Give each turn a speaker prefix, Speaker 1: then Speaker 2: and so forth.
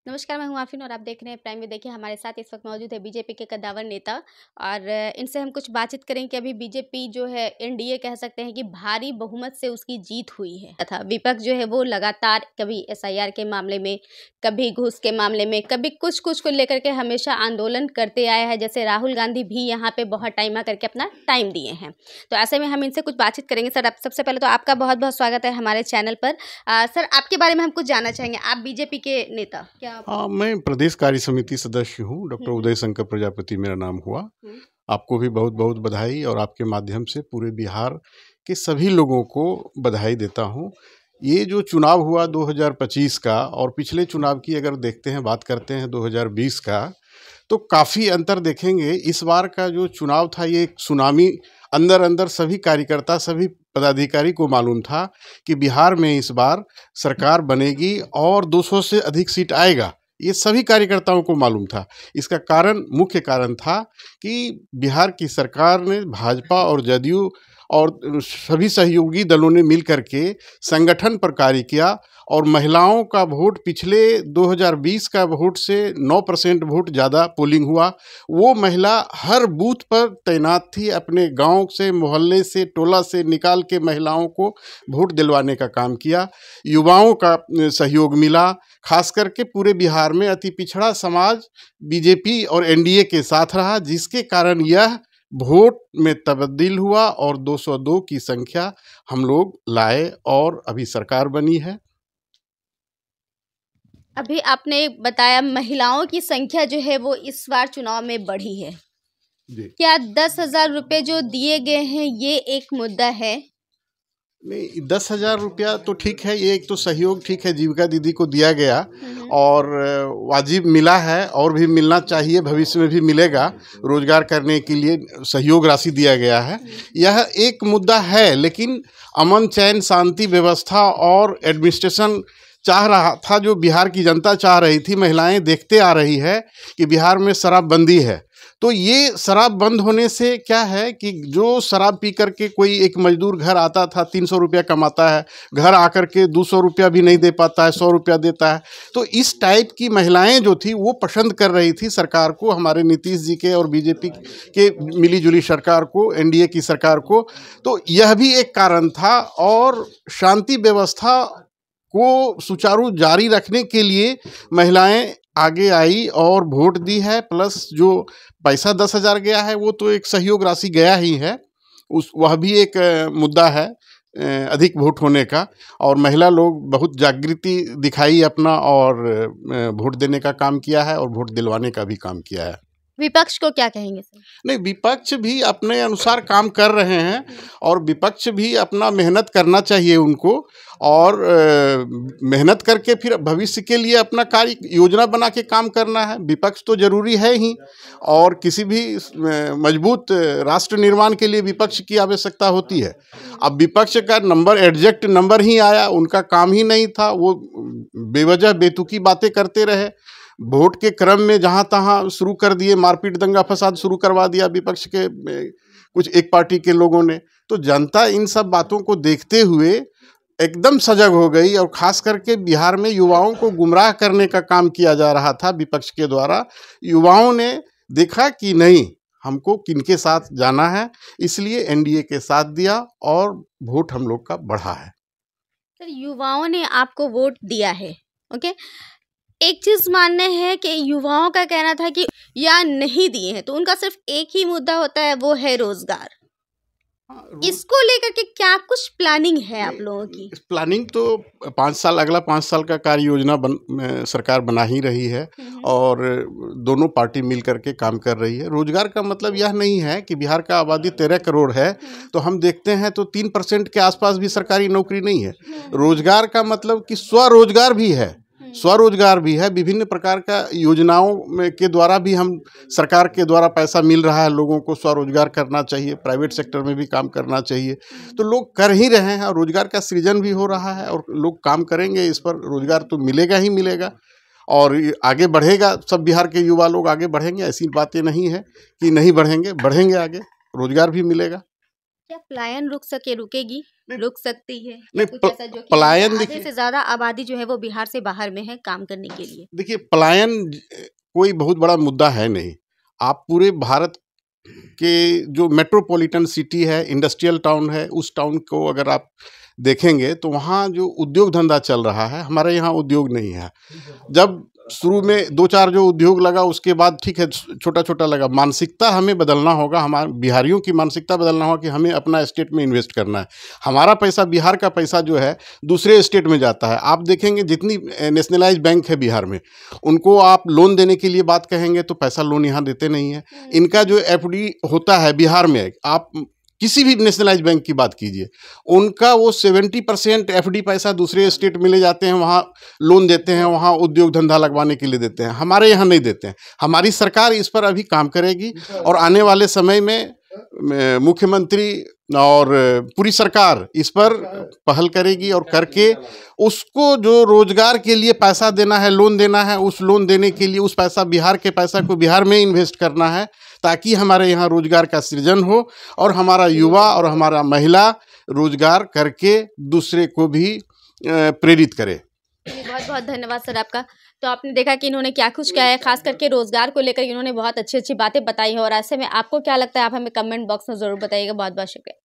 Speaker 1: नमस्कार, मैं हूँ आफरीन और आप देख रहे हैं प्राइम व्यू। देखिए हमारे साथ इस वक्त मौजूद है बीजेपी के कद्दावर नेता और इनसे हम कुछ बातचीत करें कि अभी बीजेपी जो है एनडीए कह सकते हैं कि भारी बहुमत से उसकी जीत हुई है तथा विपक्ष जो है वो लगातार कभी एसआईआर के मामले में, कभी घूस के मामले में, कभी कुछ कुछ को लेकर के हमेशा आंदोलन करते आया है। जैसे राहुल गांधी भी यहाँ पे बहुत टाइम आकर के अपना टाइम दिए हैं। तो ऐसे में हम इनसे कुछ बातचीत करेंगे। सर, आप सबसे पहले तो आपका बहुत बहुत स्वागत है हमारे चैनल पर। सर, आपके बारे में हम कुछ जानना चाहेंगे। आप बीजेपी के नेता क्या
Speaker 2: हाँ, मैं प्रदेश कार्य समिति सदस्य हूँ। डॉक्टर उदय शंकर प्रजापति मेरा नाम हुआ। आपको भी बहुत बहुत बधाई और आपके माध्यम से पूरे बिहार के सभी लोगों को बधाई देता हूँ। ये जो चुनाव हुआ 2025 का और पिछले चुनाव की अगर देखते हैं, बात करते हैं 2020 का, तो काफ़ी अंतर देखेंगे। इस बार का जो चुनाव था ये एक सुनामी, अंदर अंदर सभी कार्यकर्ता, सभी पदाधिकारी को मालूम था कि बिहार में इस बार सरकार बनेगी और 200 से अधिक सीट आएगा। ये सभी कार्यकर्ताओं को मालूम था। इसका कारण, मुख्य कारण था कि बिहार की सरकार ने, भाजपा और जदयू और सभी सहयोगी दलों ने मिलकर के संगठन पर कार्य किया और महिलाओं का वोट पिछले 2020 का वोट से 9% वोट ज़्यादा पोलिंग हुआ। वो महिला हर बूथ पर तैनात थी, अपने गांव से, मोहल्ले से, टोला से निकाल के महिलाओं को वोट दिलवाने का काम किया। युवाओं का सहयोग मिला, खास करके पूरे बिहार में अति पिछड़ा समाज बीजेपी और एनडीए के साथ रहा, जिसके कारण यह वोट में तब्दील हुआ और 202 की संख्या हम लोग लाए और अभी सरकार बनी है।
Speaker 1: अभी आपने बताया महिलाओं की संख्या जो है वो इस बार चुनाव में बढ़ी है
Speaker 2: जी।
Speaker 1: क्या 10,000 रुपये जो दिए गए हैं ये एक मुद्दा है?
Speaker 2: नहीं, 10,000 रुपया तो ठीक है, ये एक तो सहयोग ठीक है, जीविका दीदी को दिया गया और वाजिब मिला है और भी मिलना चाहिए, भविष्य में भी मिलेगा। रोजगार करने के लिए सहयोग राशि दिया गया है, यह एक मुद्दा है। लेकिन अमन, चैन, शांति, व्यवस्था और एडमिनिस्ट्रेशन चाह रहा था, जो बिहार की जनता चाह रही थी। महिलाएं देखते आ रही है कि बिहार में शराबबंदी है, तो ये शराब बंद होने से क्या है कि जो शराब पी करके कोई एक मजदूर घर आता था, 300 रुपया कमाता है, घर आकर के 200 रुपया भी नहीं दे पाता है, 100 रुपया देता है। तो इस टाइप की महिलाएं जो थी वो पसंद कर रही थी सरकार को, हमारे नीतीश जी के और बीजेपी के मिली जुली सरकार को, एनडीए की सरकार को। तो यह भी एक कारण था और शांति व्यवस्था को सुचारू जारी रखने के लिए महिलाएं आगे आई और वोट दी है। प्लस जो पैसा 10,000 गया है वो तो एक सहयोग राशि गया ही है, वह भी एक मुद्दा है अधिक वोट होने का। और महिला लोग बहुत जागृति दिखाई अपना और वोट देने का काम किया है और वोट दिलवाने का भी काम किया है।
Speaker 1: विपक्ष को क्या कहेंगे सर?
Speaker 2: नहीं, विपक्ष भी अपने अनुसार काम कर रहे हैं और विपक्ष भी अपना मेहनत करना चाहिए उनको, और मेहनत करके फिर भविष्य के लिए अपना कार्य योजना बना के काम करना है। विपक्ष तो जरूरी है ही, और किसी भी मजबूत राष्ट्र निर्माण के लिए विपक्ष की आवश्यकता होती है। अब विपक्ष का नंबर, एग्जैक्ट नंबर ही आया, उनका काम ही नहीं था, वो बेवजह बेतुकी बातें करते रहे। वोट के क्रम में जहां तहां शुरू कर दिए, मारपीट, दंगा फसाद शुरू करवा दिया विपक्ष के कुछ एक पार्टी के लोगों ने। तो जनता इन सब बातों को देखते हुए एकदम सजग हो गई, और खास करके बिहार में युवाओं को गुमराह करने का काम किया जा रहा था विपक्ष के द्वारा। युवाओं ने देखा कि नहीं, हमको किनके साथ जाना है, इसलिए एनडीए के साथ दिया और वोट हम लोग का बढ़ा है।
Speaker 1: सर, युवाओं ने आपको वोट दिया है, ओके। एक चीज मानना है कि युवाओं का कहना था कि या नहीं दिए हैं, तो उनका सिर्फ एक ही मुद्दा होता है, वो है रोजगार। इसको लेकर के क्या कुछ प्लानिंग है आप लोगों की?
Speaker 2: प्लानिंग तो 5 साल, अगला 5 साल का कार्य योजना सरकार बना ही रही है और दोनों पार्टी मिल करके काम कर रही है। रोजगार का मतलब यह नहीं है कि बिहार का आबादी 13 करोड़ है तो हम देखते हैं तो 3% के आसपास भी सरकारी नौकरी नहीं है। रोजगार का मतलब कि स्वरोजगार भी है, स्वरोजगार भी है। विभिन्न प्रकार का योजनाओं में के द्वारा भी हम, सरकार के द्वारा पैसा मिल रहा है, लोगों को स्वरोजगार करना चाहिए, प्राइवेट सेक्टर में भी काम करना चाहिए। तो लोग कर ही रहे हैं और रोजगार का सृजन भी हो रहा है और लोग काम करेंगे इस पर, रोजगार तो मिलेगा ही मिलेगा और आगे बढ़ेगा। सब बिहार के युवा लोग आगे बढ़ेंगे, ऐसी बातें नहीं है कि नहीं बढ़ेंगे, बढ़ेंगे आगे, रोजगार भी मिलेगा।
Speaker 1: क्या पलायन रुकेगी? रुक सकती है?
Speaker 2: नहीं,
Speaker 1: कुछ ऐसा जो कि
Speaker 2: पलायन
Speaker 1: आधे से ज्यादा आबादी जो है वो बिहार से बाहर में है काम करने के लिए।
Speaker 2: देखिए, पलायन कोई बहुत बड़ा मुद्दा है नहीं। आप पूरे भारत के जो मेट्रोपॉलिटन सिटी है, इंडस्ट्रियल टाउन है, उस टाउन को अगर आप देखेंगे तो वहाँ जो उद्योग धंधा चल रहा है, हमारे यहाँ उद्योग नहीं है। जब शुरू में 2-4 जो उद्योग लगा, उसके बाद ठीक है छोटा-छोटा लगा। मानसिकता हमें बदलना होगा, हमारे बिहारियों की मानसिकता बदलना होगा कि हमें अपना स्टेट में इन्वेस्ट करना है। हमारा पैसा, बिहार का पैसा जो है दूसरे स्टेट में जाता है। आप देखेंगे जितनी नेशनलाइज्ड बैंक है बिहार में, उनको आप लोन देने के लिए बात कहेंगे तो पैसा लोन यहाँ देते नहीं है। इनका जो एफडी होता है बिहार में, आप किसी भी नेशनलाइज बैंक की बात कीजिए, उनका वो 70% एफडी पैसा दूसरे स्टेट में ले जाते हैं, वहाँ लोन देते हैं, वहाँ उद्योग धंधा लगवाने के लिए देते हैं। हमारे यहाँ नहीं देते हैं। हमारी सरकार इस पर अभी काम करेगी और आने वाले समय में मुख्यमंत्री और पूरी सरकार इस पर पहल करेगी और करके उसको जो रोजगार के लिए पैसा देना है, लोन देना है, उस लोन देने के लिए उस पैसा, बिहार के पैसा को बिहार में इन्वेस्ट करना है, ताकि हमारे यहाँ रोजगार का सृजन हो और हमारा युवा और हमारा महिला रोजगार करके दूसरे को भी प्रेरित करे।
Speaker 1: बहुत बहुत धन्यवाद सर आपका। तो आपने देखा कि इन्होंने क्या कुछ किया है, खास करके रोजगार को लेकर इन्होंने बहुत अच्छी अच्छी बातें बताई हैं। और ऐसे में आपको क्या लगता है, आप हमें कमेंट बॉक्स में ज़रूर बताइएगा। बहुत बहुत शुक्रिया।